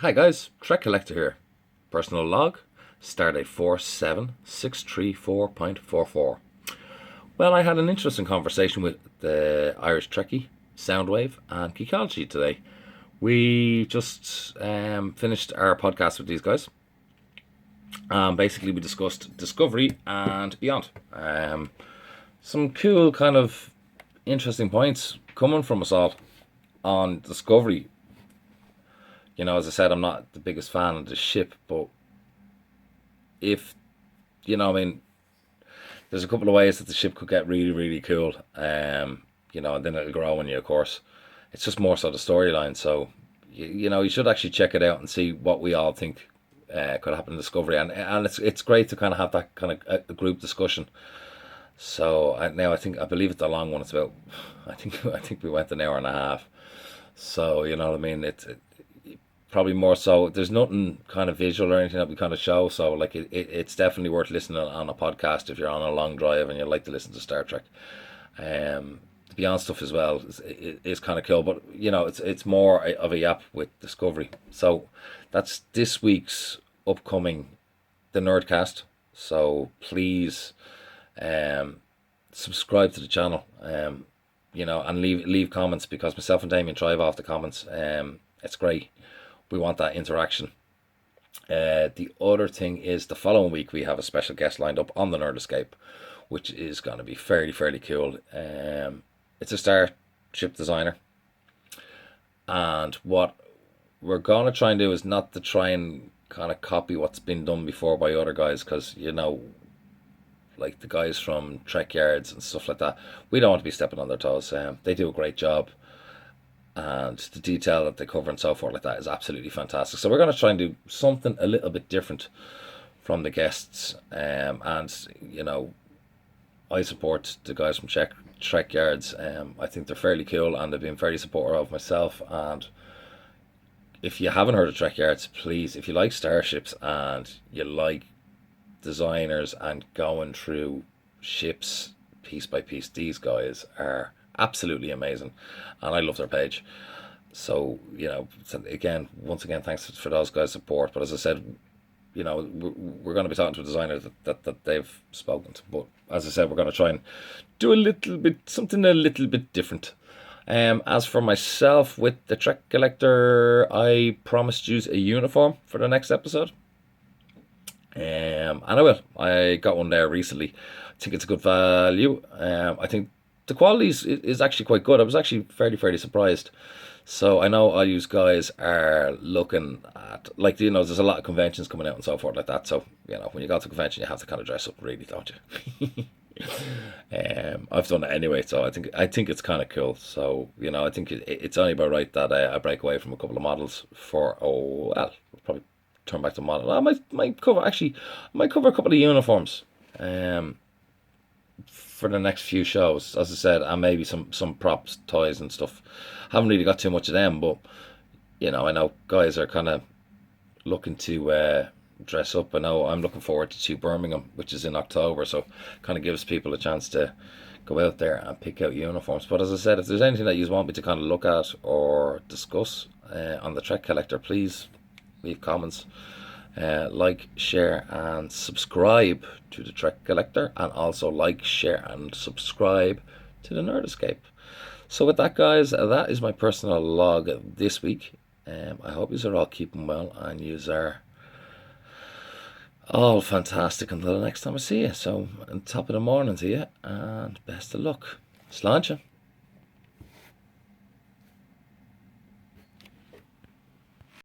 Hi guys, Trek Collector here. Personal log, stardate 47634.44. Well, I had an interesting conversation with the Irish Trekkie, Soundwave, and Geekology today. We just finished our podcast with these guys. Basically, we discussed Discovery and beyond. Some cool, kind of interesting points coming from us all on Discovery. You know, as I said, I'm not the biggest fan of the ship, but if, there's a couple of ways that the ship could get really, really cool. And then it'll grow on you, of course. It's just more so the storyline. So, you should actually check it out and see what we all think could happen in Discovery. And it's great to kind of have that kind of a group discussion. So I believe it's a long one. It's about, I think we went an hour and a half. So you know what I mean. It probably more so. There's nothing kind of visual or anything that we kind of show. So like it's definitely worth listening on a podcast if you're on a long drive and you like to listen to Star Trek. The Beyond stuff as well is kind of cool, but it's more of a yap with Discovery. So that's this week's upcoming the Nerdcast. So please subscribe to the channel. And leave comments because myself and Damien thrive off the comments. It's great. We want that interaction. The other thing is the following week we have a special guest lined up on the Nerd Escape, which is going to be fairly cool. It's a starship designer, and what we're going to try and do is not to try and kind of copy what's been done before by other guys, because like the guys from Trek Yards and stuff like that, we don't want to be stepping on their toes. They do a great job, and the detail that they cover and so forth like that is absolutely fantastic. So we're going to try and do something a little bit different from the guests. And I support the guys from Trek Yards. I think they're fairly cool, and they've been very supportive of myself. And if you haven't heard of Trek Yards, please, if you like starships and you like designers and going through ships piece by piece, these guys are absolutely amazing, and I love their page. So once again, thanks for those guys' support. But as I said, we're going to be talking to a designer that they've spoken to. But as I said, we're going to try and do something a little bit different. As for myself with the Trek Collector, I promised you a uniform for the next episode. And I will. I got one there recently. I think it's a good value. I think the quality is actually quite good. I was actually fairly surprised. So I know all you guys are looking at, there's a lot of conventions coming out and so forth like that. So, when you go to a convention, you have to kind of dress up really, don't you? I've done it anyway, so I think it's kind of cool. So, I think it's only about right that I break away from a couple of models probably turn back to model. I might cover a couple of uniforms for the next few shows, as I said, and maybe some props, toys and stuff. Haven't really got too much of them, but I know guys are kind of looking to dress up. I know I'm looking forward to Birmingham, which is in October, so kind of gives people a chance to go out there and pick out uniforms. But as I said, if there's anything that you want me to kind of look at or discuss on the Trek Collector, please leave comments. Like, share, and subscribe to the Trek Collector, and also like, share, and subscribe to the Nerd Escape. So with that, guys, that is my personal log this week. I hope you are all keeping well, and you are all fantastic until the next time I see you. So, on top of the morning to you, and best of luck. Sláinte.